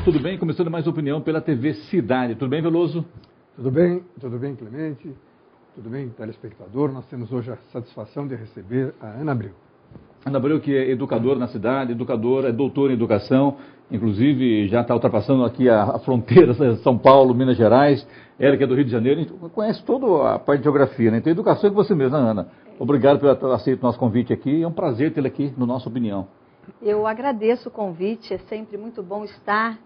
tudo bem? Começando mais opinião pela TV Cidade. Tudo bem, Veloso? Tudo bem, Clemente? Tudo bem, telespectador? Nós temos hoje a satisfação de receber a Ana Abreu. Ana Abreu, que é educadora na cidade, educadora, é doutora em educação, inclusive já está ultrapassando aqui a fronteira São Paulo, Minas Gerais, ela que é do Rio de Janeiro, a gente conhece toda a parte de geografia, né? Então, educação é com você mesma, Ana. Obrigado por ter aceito o nosso convite aqui, é um prazer tê-la aqui no Nossa Opinião. Eu agradeço o convite, é sempre muito bom estar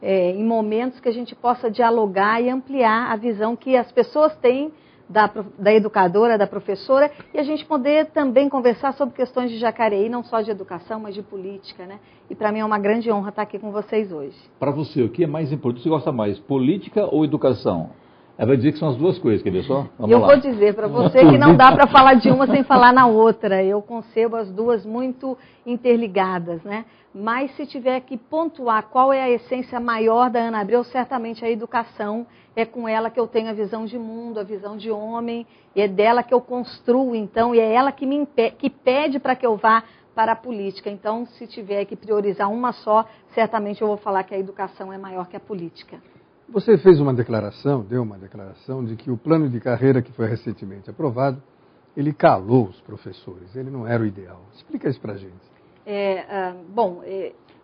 em momentos que a gente possa dialogar e ampliar a visão que as pessoas têm da educadora, da professora, e a gente poder também conversar sobre questões de Jacareí, não só de educação, mas de política, né? E para mim é uma grande honra estar aqui com vocês hoje. Para você, o que é mais importante? Você gosta mais, política ou educação? Ela vai dizer que são as duas coisas, quer ver só? Eu vou dizer para você que não dá para falar de uma sem falar na outra. Eu concebo as duas muito interligadas, né? Mas se tiver que pontuar qual é a essência maior da Ana Abreu, certamente a educação. É com ela que eu tenho a visão de mundo, a visão de homem, e é dela que eu construo, então, e é ela que pede para que eu vá para a política. Então, se tiver que priorizar uma só, certamente eu vou falar que a educação é maior que a política. Você fez uma declaração, deu uma declaração de que o plano de carreira que foi recentemente aprovado, ele calou os professores, ele não era o ideal. Explica isso para a gente.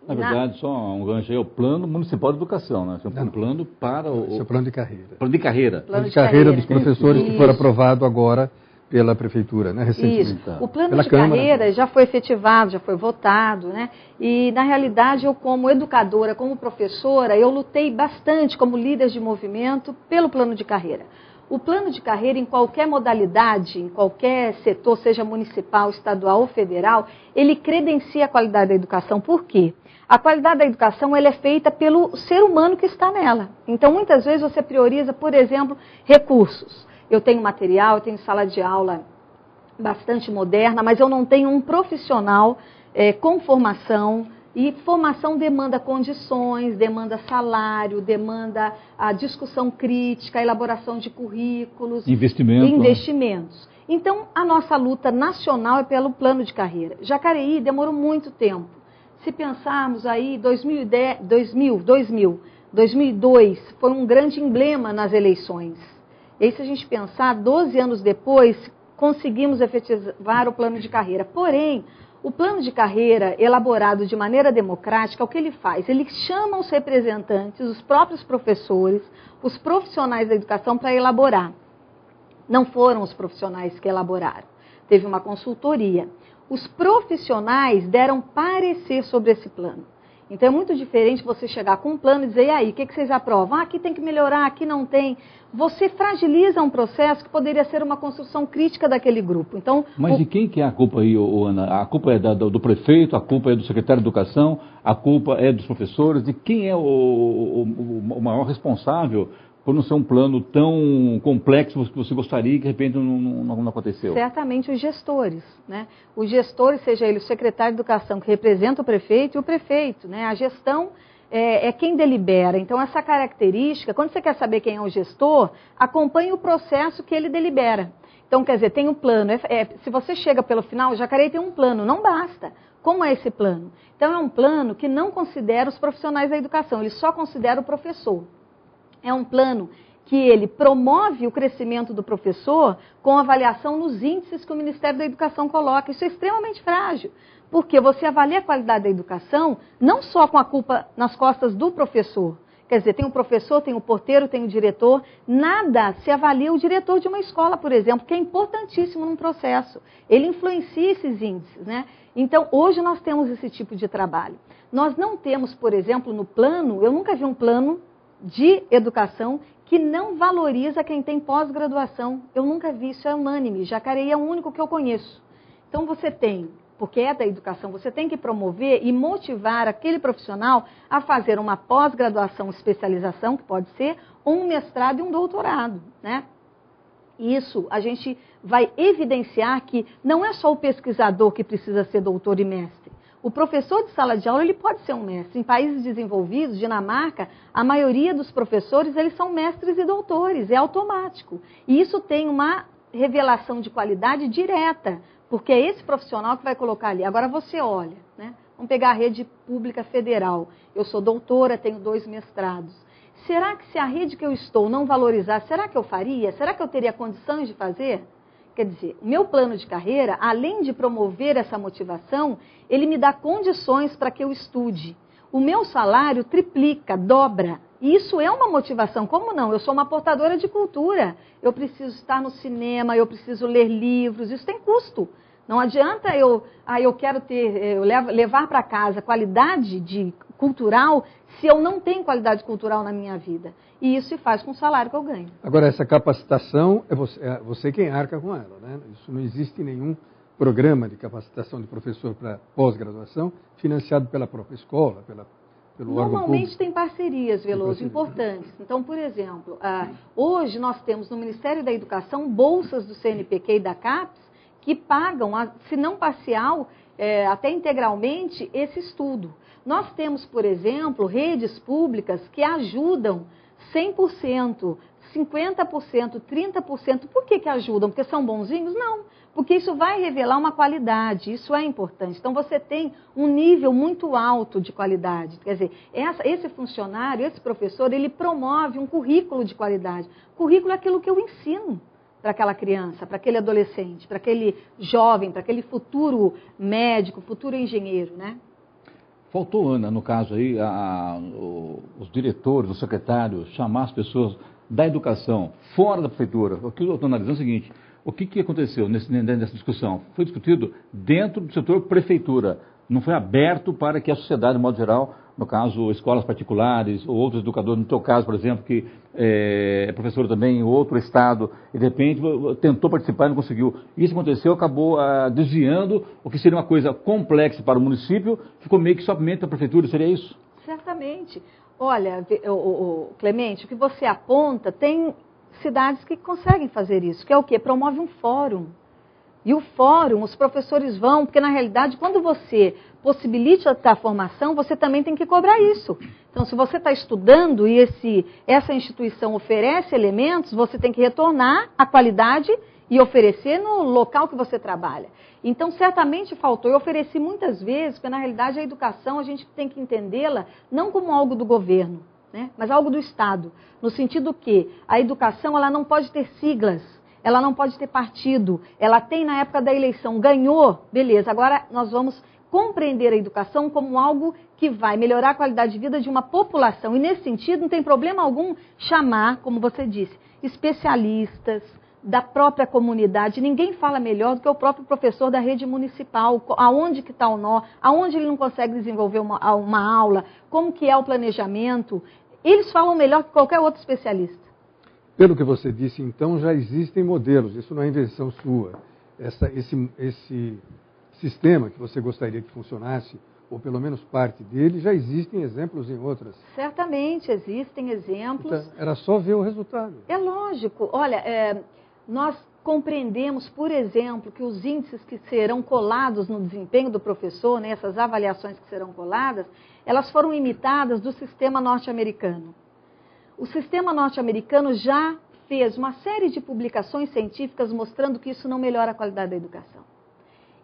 Na verdade, só um gancho aí, é o Plano Municipal de Educação, né? É um plano para o... Esse é o plano de carreira. Plano de carreira. Plano de carreira dos professores que foi aprovado agora pela Prefeitura, né? Recentemente. Isso. O plano de carreira já foi efetivado, já foi votado, né? E, na realidade, eu como educadora, como professora, eu lutei bastante como líder de movimento pelo plano de carreira. O plano de carreira, em qualquer modalidade, em qualquer setor, seja municipal, estadual ou federal, ele credencia a qualidade da educação. Por quê? A qualidade da educação ela é feita pelo ser humano que está nela. Então, muitas vezes você prioriza, por exemplo, recursos. Eu tenho material, eu tenho sala de aula bastante moderna, mas eu não tenho um profissional com formação. E formação demanda condições, demanda salário, demanda a discussão crítica, a elaboração de currículos, investimentos. Então, a nossa luta nacional é pelo plano de carreira. Jacareí demorou muito tempo. Se pensarmos aí, 2002 foi um grande emblema nas eleições. E aí, se a gente pensar, 12 anos depois, conseguimos efetivar o plano de carreira. Porém, o plano de carreira, elaborado de maneira democrática, o que ele faz? Ele chama os representantes, os próprios professores, os profissionais da educação para elaborar. Não foram os profissionais que elaboraram. Teve uma consultoria. Os profissionais deram parecer sobre esse plano. Então, é muito diferente você chegar com um plano e dizer, e aí, o que vocês aprovam? Ah, aqui tem que melhorar, aqui não tem. Você fragiliza um processo que poderia ser uma construção crítica daquele grupo. Então, mas de quem que é a culpa aí, Ana? A culpa é do prefeito, a culpa é do secretário de Educação, a culpa é dos professores? De quem é o maior responsável por não ser um plano tão complexo que você gostaria e que de repente não aconteceu? Certamente os gestores, né? Os gestores, seja ele o secretário de Educação que representa o prefeito e o prefeito, né? A gestão é quem delibera. Então, essa característica, quando você quer saber quem é o gestor, acompanhe o processo que ele delibera. Então, quer dizer, tem um plano. Se você chega pelo final, o Jacareí tem um plano, não basta. Como é esse plano? Então, é um plano que não considera os profissionais da educação, ele só considera o professor. É um plano que ele promove o crescimento do professor com avaliação nos índices que o Ministério da Educação coloca. Isso é extremamente frágil, porque você avalia a qualidade da educação não só com a culpa nas costas do professor. Quer dizer, tem o professor, tem o porteiro, tem o diretor. Nada se avalia o diretor de uma escola, por exemplo, que é importantíssimo num processo. Ele influencia esses índices, né? Então, hoje nós temos esse tipo de trabalho. Nós não temos, por exemplo, no plano, eu nunca vi um plano de educação que não valoriza quem tem pós-graduação. Eu nunca vi, isso é unânime. Jacareí é o único que eu conheço. Então você tem, porque é da educação, você tem que promover e motivar aquele profissional a fazer uma pós-graduação, especialização, que pode ser, um mestrado e um doutorado, né? Isso a gente vai evidenciar que não é só o pesquisador que precisa ser doutor e mestre. O professor de sala de aula, ele pode ser um mestre. Em países desenvolvidos, Dinamarca, a maioria dos professores, eles são mestres e doutores, é automático. E isso tem uma revelação de qualidade direta, porque é esse profissional que vai colocar ali. Agora você olha, né? Vamos pegar a rede pública federal. Eu sou doutora, tenho 2 mestrados. Será que se a rede que eu estou não valorizasse, será que eu faria? Será que eu teria condições de fazer? Quer dizer, o meu plano de carreira, além de promover essa motivação, ele me dá condições para que eu estude. O meu salário triplica, dobra. E isso é uma motivação. Como não? Eu sou uma portadora de cultura. Eu preciso estar no cinema, eu preciso ler livros. Isso tem custo. Não adianta eu quero levar para casa qualidade cultural se eu não tenho qualidade cultural na minha vida. E isso se faz com o salário que eu ganho. Agora, essa capacitação, é você quem arca com ela, né? Isso não existe nenhum programa de capacitação de professor para pós-graduação financiado pela própria escola, pelo órgão público. Normalmente tem parcerias, Veloso, importantes. Então, por exemplo, hoje nós temos no Ministério da Educação bolsas do CNPq e da CAPES que pagam, se não parcial, até integralmente, esse estudo. Nós temos, por exemplo, redes públicas que ajudam 100%, 50%, 30%. Por que ajudam? Porque são bonzinhos? Não, porque isso vai revelar uma qualidade, isso é importante. Então, você tem um nível muito alto de qualidade. Quer dizer, esse funcionário, esse professor, ele promove um currículo de qualidade. Currículo é aquilo que eu ensino para aquela criança, para aquele adolescente, para aquele jovem, para aquele futuro médico, futuro engenheiro, né? Faltou, Ana, no caso aí, os diretores, os secretários, chamar as pessoas da educação, fora da prefeitura. O que eu estou analisando é o seguinte, o que aconteceu nessa discussão? Foi discutido dentro do setor prefeitura, não foi aberto para que a sociedade, de modo geral, no caso, escolas particulares ou outros educadores, no teu caso, por exemplo, que é professor também em outro estado, e de repente tentou participar e não conseguiu. Isso aconteceu, acabou desviando o que seria uma coisa complexa para o município, ficou meio que somente para a prefeitura, seria isso? Certamente. Olha, Clemente, o que você aponta, tem cidades que conseguem fazer isso, que é o quê? Promove um fórum. E o fórum, os professores vão, porque na realidade, quando você possibilita a formação, você também tem que cobrar isso. Então, se você está estudando e essa instituição oferece elementos, você tem que retornar a qualidade e oferecer no local que você trabalha. Então, certamente faltou. Eu ofereci muitas vezes, porque na realidade a educação a gente tem que entendê-la não como algo do governo, né, mas algo do Estado. No sentido que a educação ela não pode ter siglas. Ela não pode ter partido, ela tem na época da eleição, ganhou, beleza, agora nós vamos compreender a educação como algo que vai melhorar a qualidade de vida de uma população. E nesse sentido não tem problema algum chamar, como você disse, especialistas da própria comunidade. Ninguém fala melhor do que o próprio professor da rede municipal, aonde que está o nó, aonde ele não consegue desenvolver uma aula, como que é o planejamento. Eles falam melhor que qualquer outro especialista. Pelo que você disse, então, já existem modelos, isso não é invenção sua. Esse sistema que você gostaria que funcionasse, ou pelo menos parte dele, já existem exemplos em outras. Certamente existem exemplos. Então, era só ver o resultado. É lógico. Olha, nós compreendemos, por exemplo, que os índices que serão colados no desempenho do professor, né, essas avaliações que serão coladas, elas foram imitadas do sistema norte-americano. O sistema norte-americano já fez uma série de publicações científicas mostrando que isso não melhora a qualidade da educação.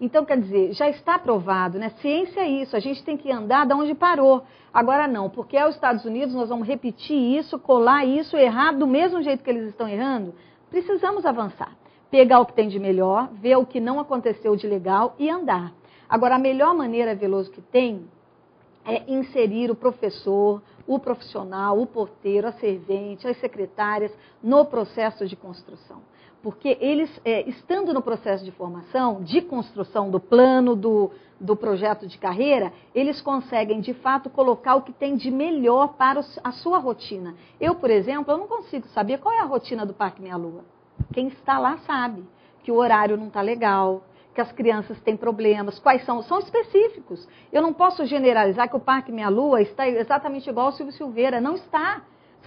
Então, quer dizer, já está provado, né? Ciência é isso, a gente tem que andar de onde parou. Agora não, porque é os Estados Unidos, nós vamos repetir isso, colar isso, errar do mesmo jeito que eles estão errando. Precisamos avançar, pegar o que tem de melhor, ver o que não aconteceu de legal e andar. Agora, a melhor maneira, Veloso, que tem é inserir o professor, o profissional, o porteiro, a servente, as secretárias no processo de construção. Porque eles, estando no processo de formação, de construção do plano, do projeto de carreira, eles conseguem, de fato, colocar o que tem de melhor para a sua rotina. Eu, por exemplo, eu não consigo saber qual é a rotina do Parque Meia Lua. Quem está lá sabe que o horário não está legal, que as crianças têm problemas, quais são específicos. Eu não posso generalizar que o Parque Meia Lua está exatamente igual ao Silvio Silveira, não está.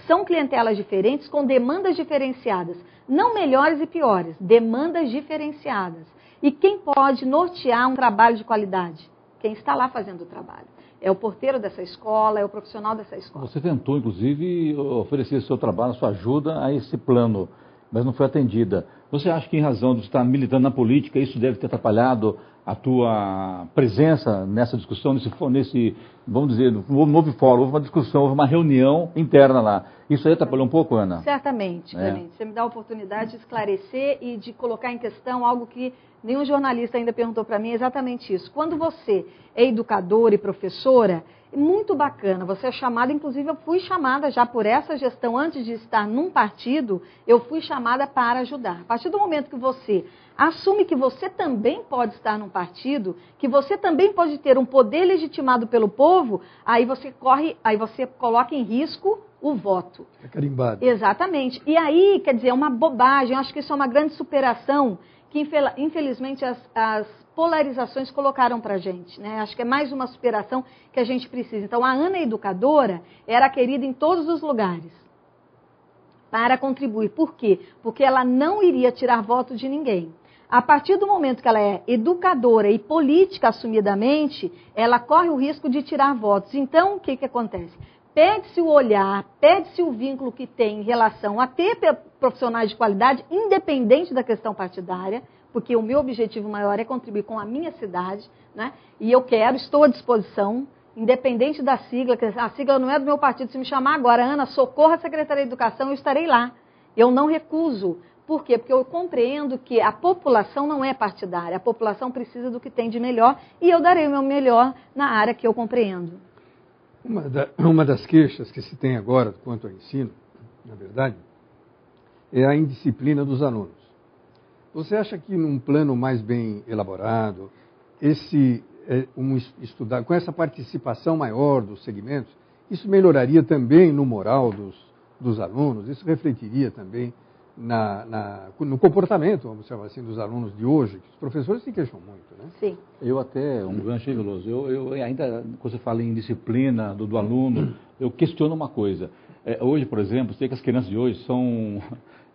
São clientelas diferentes com demandas diferenciadas, não melhores e piores, demandas diferenciadas. E quem pode nortear um trabalho de qualidade? Quem está lá fazendo o trabalho. É o porteiro dessa escola, é o profissional dessa escola. Você tentou, inclusive, oferecer seu trabalho, sua ajuda a esse plano, mas não foi atendida. Você acha que, em razão de estar militando na política, isso deve ter atrapalhado a tua presença nessa discussão, nesse vamos dizer, não houve fórum, houve uma discussão, houve uma reunião interna lá. Isso aí atrapalhou um pouco, Ana? Certamente, Clemente. Você me dá a oportunidade de esclarecer e de colocar em questão algo que nenhum jornalista ainda perguntou para mim, é exatamente isso. Quando você é educadora e professora, é muito bacana, você é chamada, inclusive eu fui chamada já por essa gestão, antes de estar num partido, eu fui chamada para ajudar. A partir do momento que você assume que você também pode estar num partido, que você também pode ter um poder legitimado pelo povo, aí você coloca em risco o voto. É carimbado. Exatamente. E aí, quer dizer, é uma bobagem, eu acho que isso é uma grande superação que infelizmente as polarizações colocaram para a gente, né? Acho que é mais uma superação que a gente precisa. Então, a Ana educadora era querida em todos os lugares para contribuir. Por quê? Porque ela não iria tirar voto de ninguém. A partir do momento que ela é educadora e política assumidamente, ela corre o risco de tirar votos. Então, o que acontece? Perde-se o olhar, perde-se o vínculo que tem em relação a ter profissionais de qualidade, independente da questão partidária, porque o meu objetivo maior é contribuir com a minha cidade, né? E eu estou à disposição, independente da sigla, que a sigla não é do meu partido, se me chamar agora, Ana, socorra a Secretaria de Educação, eu estarei lá. Eu não recuso. Por quê? Porque eu compreendo que a população não é partidária, a população precisa do que tem de melhor e eu darei o meu melhor na área que eu compreendo. Uma das queixas que se tem agora quanto ao ensino, na verdade, é a indisciplina dos alunos. Você acha que num plano mais bem elaborado, estudar com essa participação maior dos segmentos, isso melhoraria também no moral dos alunos, isso refletiria também no comportamento, vamos chamar assim, dos alunos de hoje, que os professores se queixam muito, né? Sim. Eu até, um gancho aí, Veloso, eu ainda, quando você fala em disciplina do aluno, eu questiono uma coisa. Hoje, por exemplo, sei que as crianças de hoje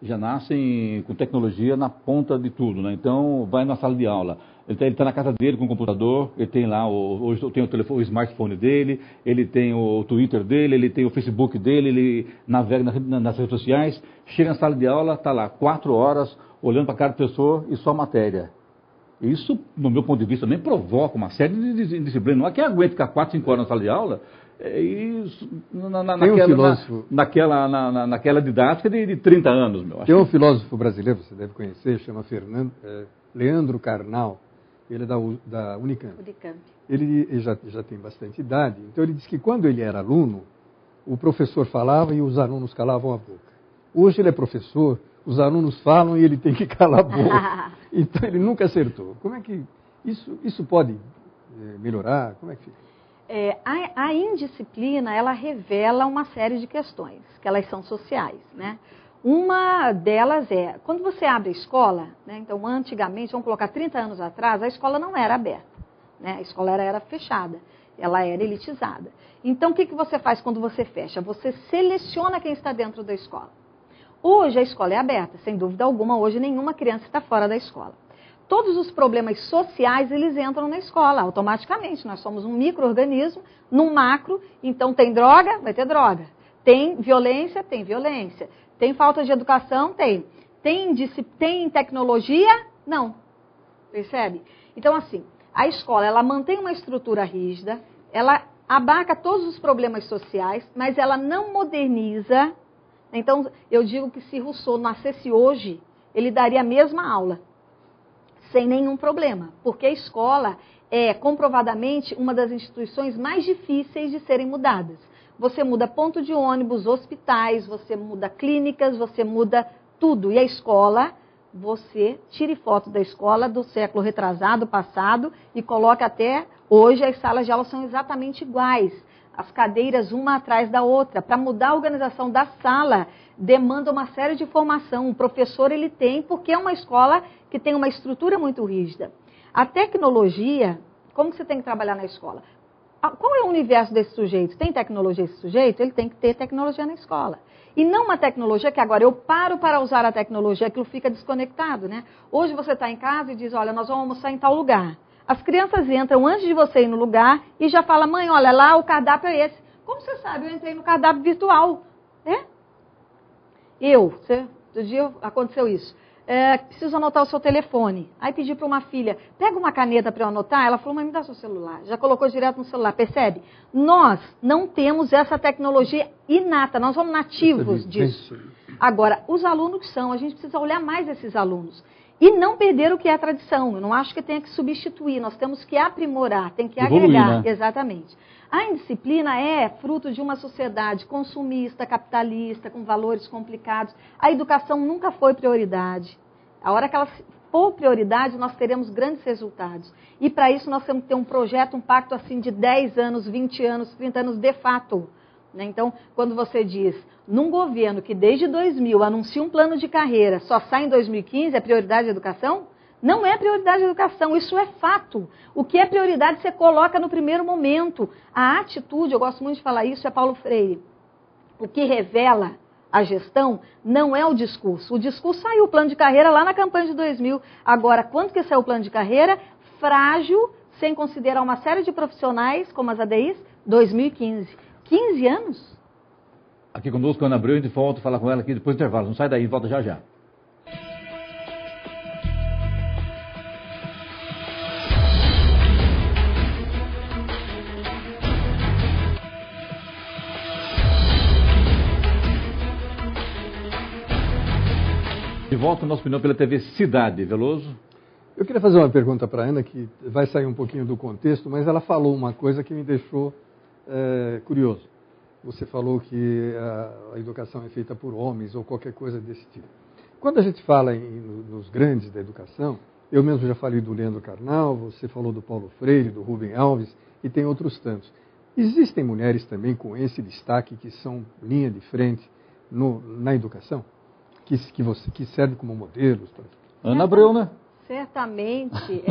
já nascem com tecnologia na ponta de tudo, né? Então, vai na sala de aula. Ele está na casa dele com o computador, ele tem lá, hoje tem o telefone, o smartphone dele, ele tem o Twitter dele, ele tem o Facebook dele, ele navega nas redes sociais, chega na sala de aula, está lá 4 horas olhando para a cara do professor e só matéria. Isso, no meu ponto de vista, também provoca uma série de disciplinas. Não é que aguenta ficar 4, 5 horas na sala de aula, naquela didática de 30 anos. Tem um filósofo brasileiro, você deve conhecer, chama Leandro Carnal. Ele é da Unicamp. Ele já tem bastante idade, então ele diz que quando ele era aluno, o professor falava e os alunos calavam a boca. Hoje ele é professor, os alunos falam e ele tem que calar a boca. Então ele nunca acertou. Como é que isso pode melhorar? Como é que fica? A indisciplina, ela revela uma série de questões, que elas são sociais, né? Uma delas é, quando você abre a escola, né, então antigamente, vamos colocar 30 anos atrás, a escola não era aberta, né, a escola era fechada, ela era elitizada. Então o que você faz quando você fecha? Você seleciona quem está dentro da escola. Hoje a escola é aberta, sem dúvida alguma, hoje nenhuma criança está fora da escola. Todos os problemas sociais, eles entram na escola, automaticamente. Nós somos um micro-organismo, num macro, então tem droga, vai ter droga. Tem violência, tem violência. Tem falta de educação? Tem. Tem tecnologia? Não. Percebe? Então, assim, a escola, ela mantém uma estrutura rígida, ela abarca todos os problemas sociais, mas ela não moderniza. Então, eu digo que se Rousseau nascesse hoje, ele daria a mesma aula, sem nenhum problema, porque a escola é comprovadamente uma das instituições mais difíceis de serem mudadas. Você muda ponto de ônibus, hospitais, você muda clínicas, você muda tudo. E a escola, você tire foto da escola do século retrasado, passado, e coloca até hoje, as salas de aula são exatamente iguais. As cadeiras uma atrás da outra. Para mudar a organização da sala, demanda uma série de formação. O professor, ele tem, porque é uma escola que tem uma estrutura muito rígida. A tecnologia, como que você tem que trabalhar na escola? Qual é o universo desse sujeito? Tem tecnologia esse sujeito? Ele tem que ter tecnologia na escola. E não uma tecnologia que agora eu paro para usar a tecnologia, aquilo fica desconectado, né? Hoje você está em casa e diz, olha, nós vamos almoçar em tal lugar. As crianças entram antes de você ir no lugar e já falam, mãe, olha lá, o cardápio é esse. Como você sabe? Eu entrei no cardápio virtual. Outro dia aconteceu isso. preciso anotar o seu telefone. Aí pedi para uma filha, pega uma caneta para eu anotar. Ela falou, mãe, me dá seu celular. Já colocou direto no celular, percebe? Nós não temos essa tecnologia inata, nós somos nativos disso. Agora, os alunos a gente precisa olhar mais esses alunos. E não perder o que é a tradição. Eu não acho que tenha que substituir, nós temos que aprimorar, tem que agregar. Né? Exatamente. A indisciplina é fruto de uma sociedade consumista, capitalista, com valores complicados. A educação nunca foi prioridade. A hora que ela for prioridade, nós teremos grandes resultados. E para isso nós temos que ter um projeto, um pacto assim de 10 anos, 20 anos, 30 anos de fato. Então, quando você diz, num governo que desde 2000 anuncia um plano de carreira, só sai em 2015, é prioridade a educação? Não é prioridade a educação, isso é fato. O que é prioridade você coloca no primeiro momento. A atitude, eu gosto muito de falar isso, é Paulo Freire. O que revela a gestão não é o discurso. O discurso saiu, o plano de carreira lá na campanha de 2000. Agora, quando que saiu o plano de carreira? Frágil, sem considerar uma série de profissionais, como as ADIs, 2015. 15 anos? Aqui conosco, Ana Abreu, a gente volta a falar com ela aqui depois do intervalo. Não sai daí, volta já já. De volta ao nosso opinião pela TV Cidade. Veloso? Eu queria fazer uma pergunta para a Ana, que vai sair um pouquinho do contexto, mas ela falou uma coisa que me deixou curioso. Você falou que a educação é feita por homens ou qualquer coisa desse tipo. Quando a gente fala nos grandes da educação, eu mesmo já falei do Leandro Carnal, você falou do Paulo Freire, do Rubem Alves, e tem outros tantos. Existem mulheres também com esse destaque que são linha de frente na educação? Que serve como modelos? Ana Abreu, né? Certamente,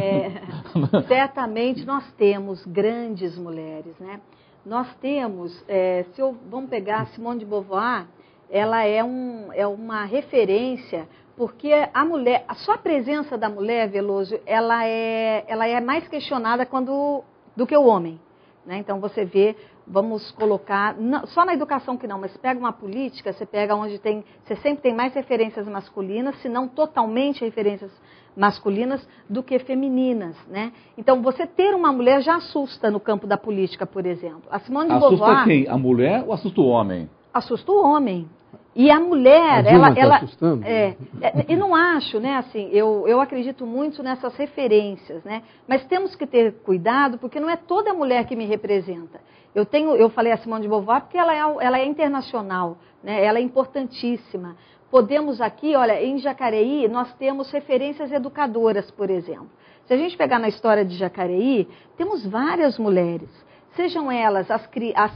certamente nós temos grandes mulheres, né? Nós temos, vamos pegar Simone de Beauvoir, ela é uma referência, porque a mulher, só a presença da mulher, Veloso, ela é mais questionada do que o homem. Né? Então você vê, vamos colocar, só na educação que não, mas pega uma política, você pega onde você sempre tem mais referências masculinas, se não totalmente referências masculinas do que femininas, né? Então, você ter uma mulher já assusta no campo da política, por exemplo. A Simone de Beauvoir... Assusta quem? A mulher ou assusta o homem? Assusta o homem. E a mulher, ela assustando. E não acho, né, assim, eu acredito muito nessas referências, né? Mas temos que ter cuidado, porque não é toda mulher que me representa. Eu falei a Simone de Beauvoir porque ela é internacional, né? Ela é importantíssima. Podemos aqui, olha, em Jacareí, nós temos referências educadoras, por exemplo. Se a gente pegar na história de Jacareí, temos várias mulheres. Sejam elas as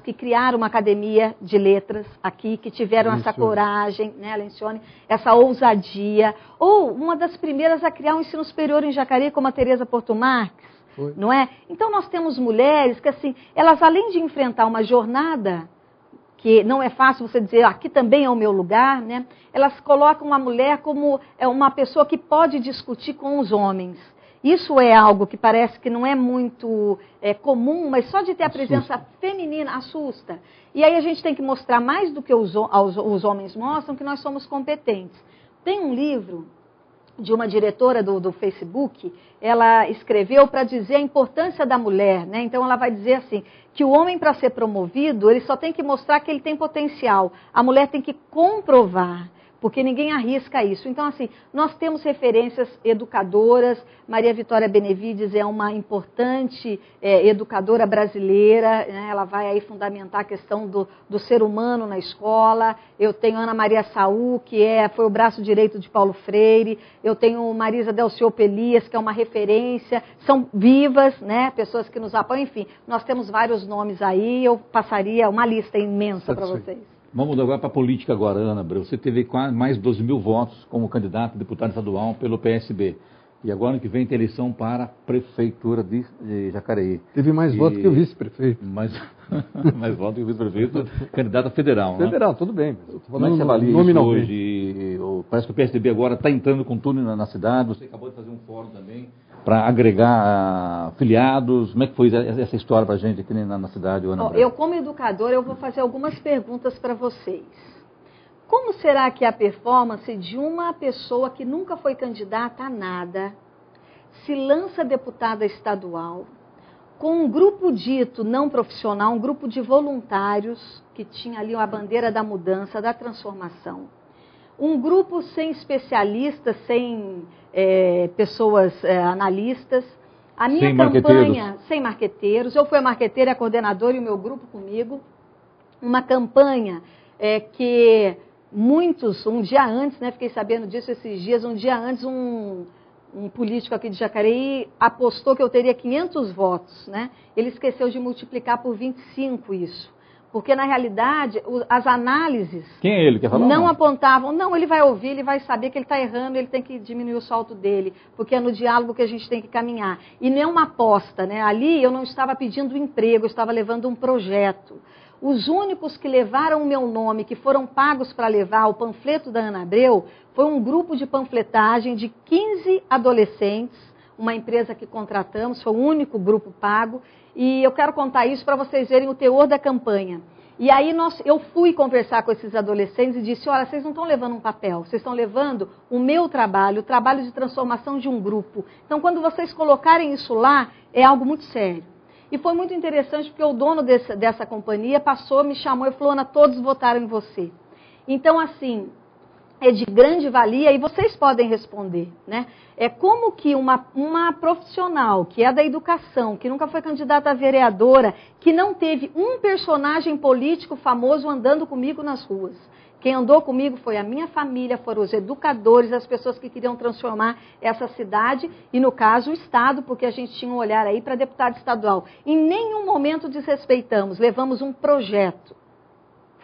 que criaram uma academia de letras aqui, que tiveram essa coragem, né, Lencioni, essa ousadia. Ou uma das primeiras a criar um ensino superior em Jacareí, como a Teresa Porto Marques, não é? Então nós temos mulheres que, assim, elas além de enfrentar uma jornada... que não é fácil você dizer, aqui também é o meu lugar, né? Elas colocam a mulher como uma pessoa que pode discutir com os homens. Isso é algo que parece que não é muito comum, mas só de ter a presença feminina assusta. E aí a gente tem que mostrar mais do que os homens mostram, que nós somos competentes. Tem um livro de uma diretora do Facebook, ela escreveu para dizer a importância da mulher, né? Então ela vai dizer assim, que o homem para ser promovido, ele só tem que mostrar que ele tem potencial. A mulher tem que comprovar, porque ninguém arrisca isso. Então, assim, nós temos referências educadoras. Maria Vitória Benevides é uma importante educadora brasileira, né? Ela vai aí fundamentar a questão do ser humano na escola. Eu tenho Ana Maria Saú, que foi o braço direito de Paulo Freire. Eu tenho Marisa Delcio Pelias, que é uma referência. São vivas, né? Pessoas que nos apoiam. Enfim, nós temos vários nomes aí. Eu passaria uma lista imensa para vocês. Vamos agora para a política agora, Ana Abreu. Você teve quase mais de 12 mil votos como candidato a deputado estadual pelo PSB. E agora ano que vem tem eleição para a prefeitura de Jacareí. Teve mais votos que o vice-prefeito. Mais votos que o vice-prefeito, candidato a federal, né? Federal, tudo bem. Como é que você avalia isso hoje? Parece que o PSDB agora está entrando com tudo na cidade. Você acabou de fazer um fórum também para agregar filiados. Como é que foi essa história para a gente aqui na cidade, Ana Abreu? Eu, como educadora, eu vou fazer algumas perguntas para vocês. Como será que é a performance de uma pessoa que nunca foi candidata a nada, se lança deputada estadual, com um grupo dito não profissional, um grupo de voluntários, que tinha ali a bandeira da mudança, da transformação. Um grupo sem especialistas, sem pessoas analistas. A minha campanha, sem marqueteiros. Eu fui a marqueteira, a coordenadora e o meu grupo comigo. Uma campanha que muitos, um dia antes, né, fiquei sabendo disso esses dias, um dia antes um político aqui de Jacareí apostou que eu teria 500 votos, né? Ele esqueceu de multiplicar por 25 isso. Porque, na realidade, as análises... Quem é ele? Quer falar? Não apontavam. Não, ele vai ouvir, ele vai saber que ele está errando, ele tem que diminuir o salto dele, porque é no diálogo que a gente tem que caminhar. E não é uma aposta, né? Ali eu não estava pedindo emprego, eu estava levando um projeto. Os únicos que levaram o meu nome, que foram pagos para levar o panfleto da Ana Abreu, foi um grupo de panfletagem de 15 adolescentes, uma empresa que contratamos, foi o único grupo pago, e eu quero contar isso para vocês verem o teor da campanha. E aí eu fui conversar com esses adolescentes e disse, olha, vocês não estão levando um papel, vocês estão levando o meu trabalho, o trabalho de transformação de um grupo. Então, quando vocês colocarem isso lá, é algo muito sério. E foi muito interessante porque o dono dessa companhia passou, me chamou e falou, Ana, todos votaram em você. Então, assim, é de grande valia e vocês podem responder, né? É como que uma profissional que é da educação, que nunca foi candidata a vereadora, que não teve um personagem político famoso andando comigo nas ruas. Quem andou comigo foi a minha família, foram os educadores, as pessoas que queriam transformar essa cidade e, no caso, o Estado, porque a gente tinha um olhar aí para deputado estadual. Em nenhum momento desrespeitamos, levamos um projeto.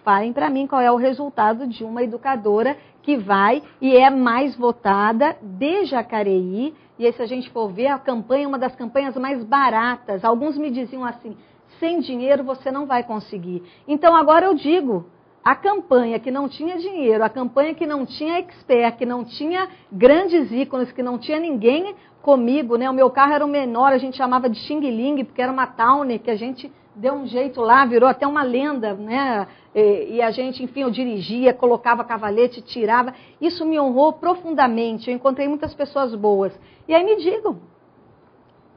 Falem para mim qual é o resultado de uma educadora que vai e é mais votada de Jacareí. E aí, se a gente for ver, a campanha é uma das campanhas mais baratas. Alguns me diziam assim, sem dinheiro você não vai conseguir. Então, agora eu digo... A campanha que não tinha dinheiro, a campanha que não tinha expert, que não tinha grandes ícones, que não tinha ninguém comigo, né? O meu carro era o menor, a gente chamava de Xing Ling, porque era uma Towner, que a gente deu um jeito lá, virou até uma lenda, né? E a gente, enfim, eu dirigia, colocava cavalete, tirava. Isso me honrou profundamente, eu encontrei muitas pessoas boas. E aí me digam,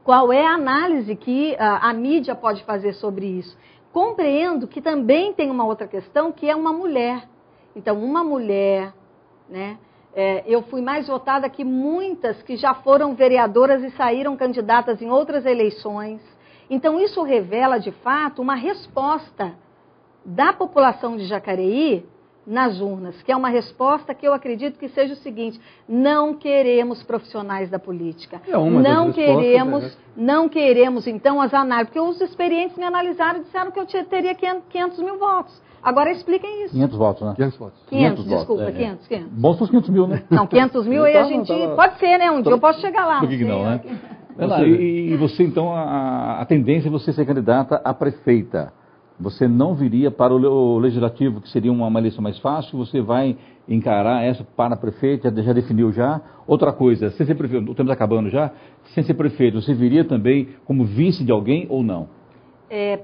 qual é a análise que a mídia pode fazer sobre isso? Compreendo que também tem uma outra questão, que é uma mulher. Então, uma mulher, né? Eu fui mais votada que muitas que já foram vereadoras e saíram candidatas em outras eleições. Então, isso revela, de fato, uma resposta da população de Jacareí nas urnas, que é uma resposta que eu acredito que seja o seguinte: não queremos profissionais da política. Não queremos, então, as análises, porque os experientes me analisaram e disseram que eu teria 500 mil votos. Agora expliquem isso. 500 votos, né? 500 votos. 500, desculpa, 500. Bom se fosse 500 mil, né? Não, 500 mil aí a gente... Pode ser, né? Um dia eu posso chegar lá. Por que não, né? E você, então, a tendência é você ser candidata a prefeita. Você não viria para o legislativo, que seria uma eleição mais fácil, você vai encarar essa para prefeito, já definiu já. Outra coisa, sem ser prefeito, o tempo está acabando já, sem ser prefeito, você viria também como vice de alguém ou não?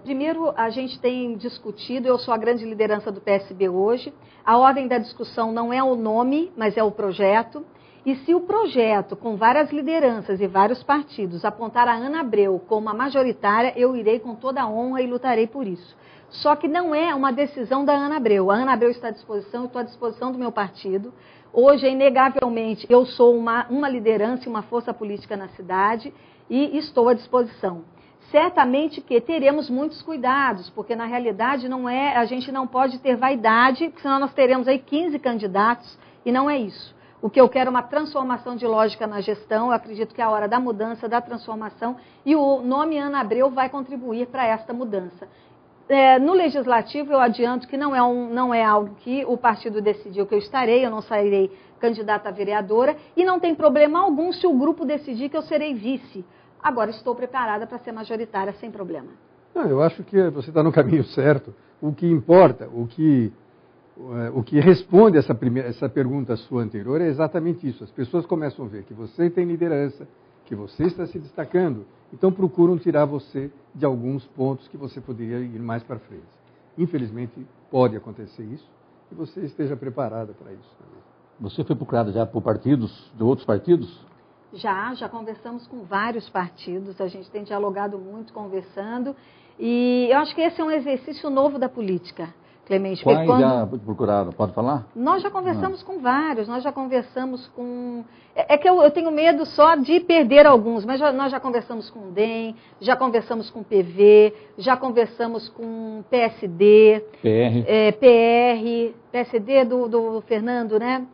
Primeiro, a gente tem discutido, eu sou a grande liderança do PSB hoje, a ordem da discussão não é o nome, mas é o projeto. E se o projeto, com várias lideranças e vários partidos, apontar a Ana Abreu como a majoritária, eu irei com toda a honra e lutarei por isso. Só que não é uma decisão da Ana Abreu. A Ana Abreu está à disposição, eu estou à disposição do meu partido. Hoje, inegavelmente, eu sou uma liderança e uma força política na cidade e estou à disposição. Certamente que teremos muitos cuidados, porque na realidade a gente não pode ter vaidade, porque senão nós teremos aí 15 candidatos e não é isso. O que eu quero é uma transformação de lógica na gestão, eu acredito que é a hora da mudança, da transformação, e o nome Ana Abreu vai contribuir para esta mudança. No Legislativo, eu adianto que não é algo que o partido decidiu que eu estarei, eu não sairei candidata a vereadora, e não tem problema algum se o grupo decidir que eu serei vice. Agora, estou preparada para ser majoritária sem problema. Não, eu acho que você está no caminho certo. O que importa, o que responde essa pergunta sua anterior é exatamente isso. As pessoas começam a ver que você tem liderança, que você está se destacando, então procuram tirar você de alguns pontos que você poderia ir mais para frente. Infelizmente, pode acontecer isso. que você esteja preparada para isso também. Você foi procurada já por partidos, de outros partidos? Já conversamos com vários partidos, a gente tem dialogado muito, conversando, e eu acho que esse é um exercício novo da política, Clemente. Quais já procuraram? Pode falar? Nós já conversamos com vários, nós já conversamos com... É que eu tenho medo só de perder alguns, mas nós já conversamos com o DEM, já conversamos com o PV, já conversamos com PSD, PSD do Fernando, né?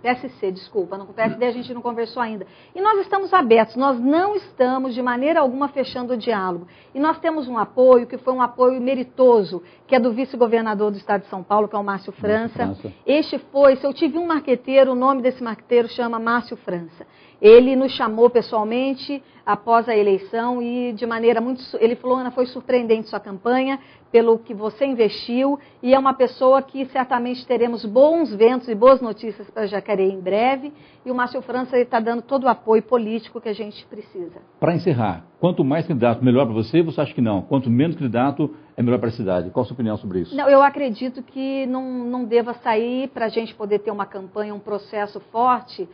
PSC, desculpa, com o PSD a gente não conversou ainda. E nós estamos abertos, nós não estamos de maneira alguma fechando o diálogo. E nós temos um apoio, que foi um apoio meritoso, que é do vice-governador do estado de São Paulo, que é o Márcio França. Se eu tive um marqueteiro, o nome desse marqueteiro chama Márcio França. Ele nos chamou pessoalmente após a eleição e de maneira muito... Ele falou, Ana, foi surpreendente sua campanha, pelo que você investiu, e é uma pessoa que certamente teremos bons ventos e boas notícias para Jacareí em breve, e o Márcio França está dando todo o apoio político que a gente precisa. Para encerrar, quanto mais candidato, melhor para você acha que não? Quanto menos candidato, é melhor para a cidade? Qual a sua opinião sobre isso? Não, eu acredito que não deva sair para a gente poder ter uma campanha, um processo forte,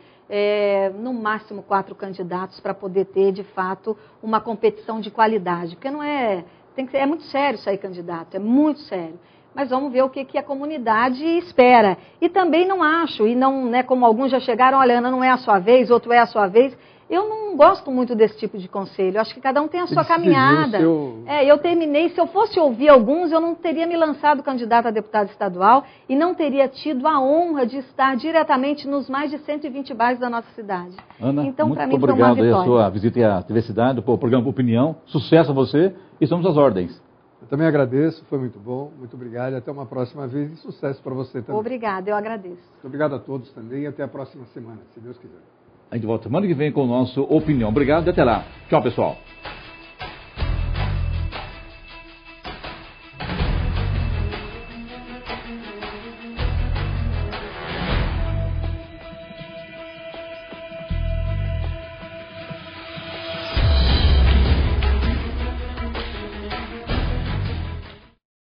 no máximo 4 candidatos para poder ter, de fato, uma competição de qualidade. Porque não é... é muito sério sair candidato, é muito sério. Mas vamos ver o que a comunidade espera. E também não acho, e não, né, como alguns já chegaram, olha, Ana, não é a sua vez, outro é a sua vez. Eu não gosto muito desse tipo de conselho. Eu acho que cada um tem a sua caminhada. Eu terminei, se eu fosse ouvir alguns, eu não teria me lançado candidato a deputado estadual e não teria tido a honra de estar diretamente nos mais de 120 bairros da nossa cidade. Ana, então, muito mim, obrigado pela sua visita à TV Cidade, pelo programa Opinião. Sucesso a você e estamos às ordens. Eu também agradeço, foi muito bom, muito obrigado e até uma próxima vez e sucesso para você também. Obrigada, eu agradeço. Muito obrigado a todos também e até a próxima semana, se Deus quiser. A gente volta semana que vem com o nosso Opinião. Obrigado e até lá. Tchau, pessoal.